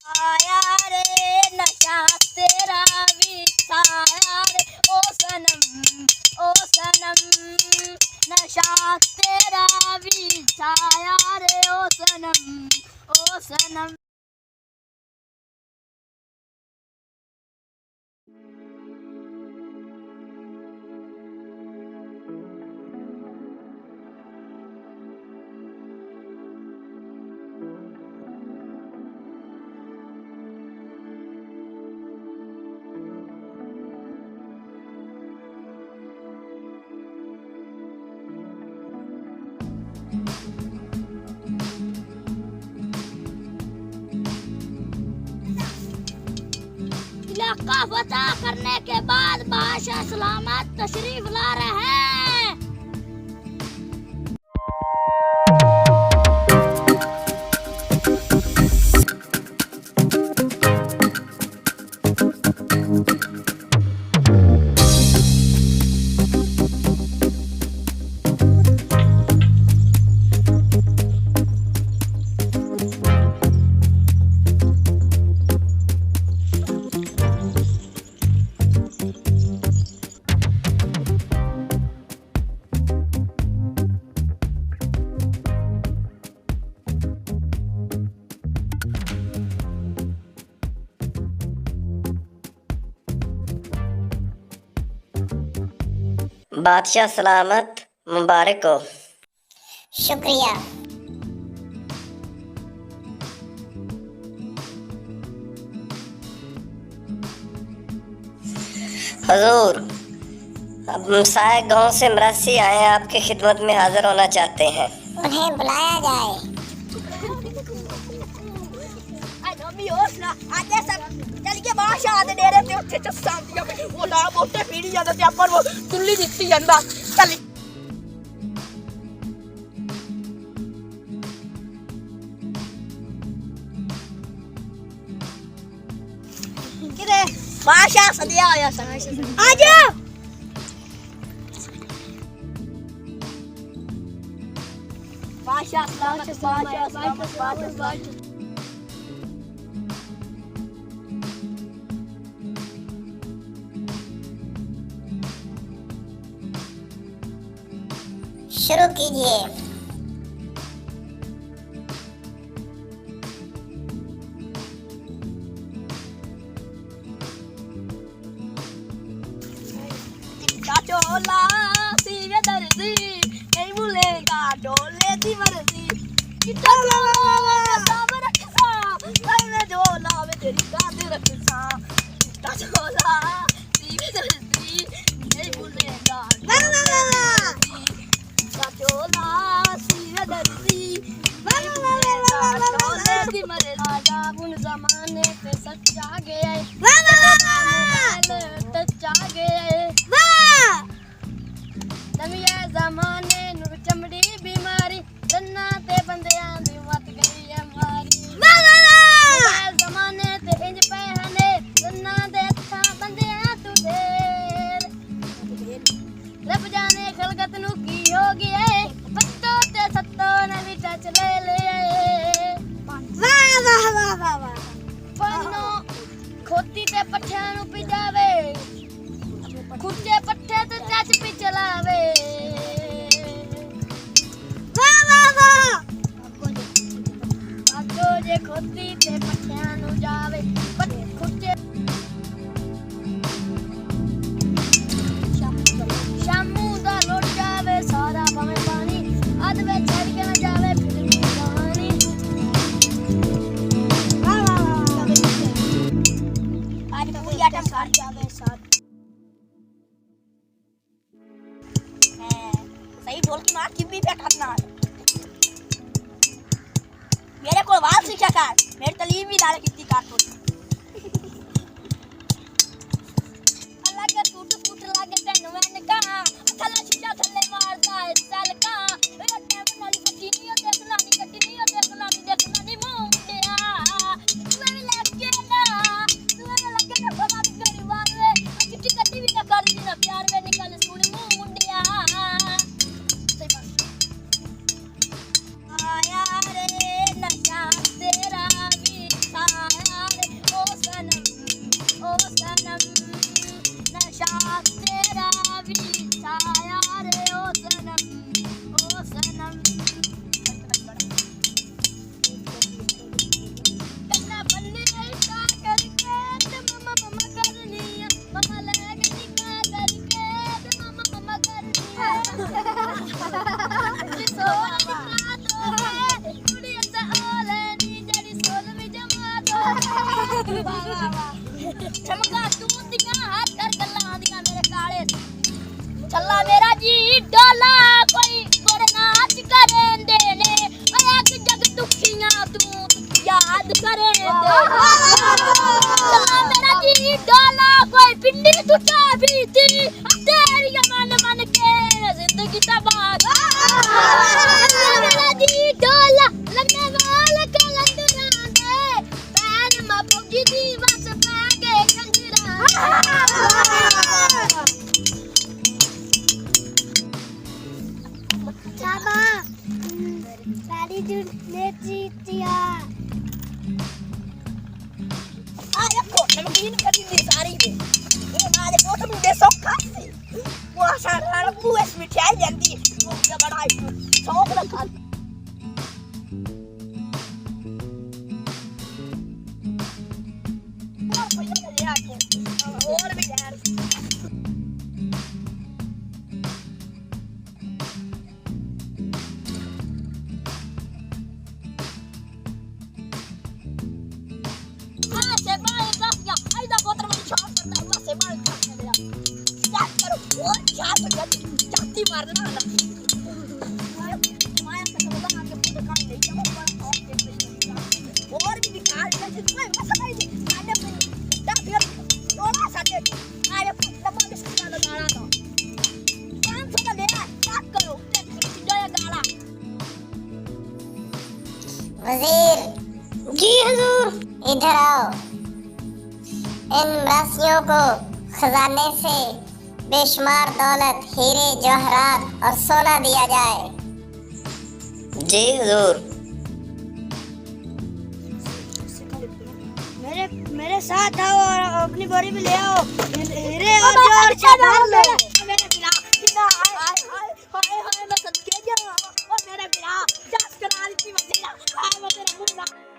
आया रे नशा तेरा भी छाया रे ओ सनम नशा तेरा भी छाया रे ओ सनम। इलाका फतह करने के बाद बादशाह सलामत तशरीफ ला रहे हैं। बादशाह सलामत मुबारक हो। शुक्रिया। हजूर, अब साय गांव से मरासी आए हैं, आपकी खिदमत में हाजिर होना चाहते हैं। उन्हें बुलाया जाए। बादशाह दे डेरे ते उत्थे चस्सां दियां वो ला बोटे पीड़ी जांदा ते अपर वो चुल्ली दित्ती जांदा चल किरे बादशाह सदिया आया सन आजा बादशाह सलामत बादशाह शुरू कीजिए। चोला सीवे दर्जी नहीं भूलेगा डोले दी मर्जी चोला सब रखसा मैं झोला में तेरी गाद रखसा चोला सीवे दर्जी नहीं भूलेगा चोला सीवे दर्जी डोले दी मर्जी राजा उन जमाने पे सच्चा गया सच्चा गया नविया जमाने नु चमड़ी बीमारी रन्ना ते बंदियां दी मत गई है मारी नविया जमाने ते इंज पहने रन्ना दे अच्छा बंदियां तू देर रब जाने खलकत नु की हो गया है बत्तो ते सत्तो नवी टच ले ले वाह वाह वाह वाह वाह पन्नो खोती ते पठियां नु पिजावे खुर्चे पट्टे ते टच पे चलावे वाह वाह वाह आगो जे खोती ते पट्टियां नु जावे खुर्चे शामू दा लुट जावे सारा भावे पानी अध में छड़ के न जावे फिर कहानी वाह वाह वाह आज पूरी आटम काट जावे साथ सही ढोल की मार किबी पे काटना मेरे को वाल शिक्षा काट मेरी तलीम भी डाले कितनी काट हो अल्लाह के टूट फूट लागे तन मैंने कहा थला शिक्षा थले मारता है चल का मेरा टाइम वाली पट्टी नहीं होती सुनानी कट्टी नहीं होती सुनानी मुंडिया मैं भी लग गया ना भगा भी गरीबान में चिट्ठी कट्टी भी ना कर दी ना प्यार में निकल सुनी मुंडिया आया रे नशा तेरा भी छाया वाह वाह वाह चमका तू दिया हाथ कर गल्ला आंदियां मेरे काले चला मेरा जी डोला कोई गोरे नाच करेंदे ने अग जग दुखियां तू याद करेंदे चला मेरा जी डोला कोई पिंडी टूटा भी थी तेरी मन मन के जिंदगी तबाह चला मेरा जी डोला लगने वाले कलंदरा दे पैन मा पौजी दी बस पागे कंजरा Sama, tadi Junetia. Ayah kok, memang ini kan ini sehari deh. Ini ada foto besok kasih. Wah, sekarang gue switch aja nanti. Gue udah pada itu. Sok dekat. Apa yang dari aku? Oh, lebih dari. जाती मारना ना माया का समझा आके पूरा काम नहीं जब और भी निकाल दे मैं मसा नहीं दे आने पे दा फिर दोना साथे आए डब्बा में से डालो गाना तो 500 का लेना स्टार्ट करो जो ये गाना वजीर जी हुजूर। इधर आओ। इन मरासियों को खजाने से बेशुमार दौलत, हीरे जवाहरात और सोना दिया जाए। जी हुजूर। मेरे साथ आओ और अपनी बोरी में ले आओ हीरे और जवाहरात भर लो मेरे बिना कितना हाय मैं सदके जा और मेरे बिना जास करा दी थी मैं तेरा मुंह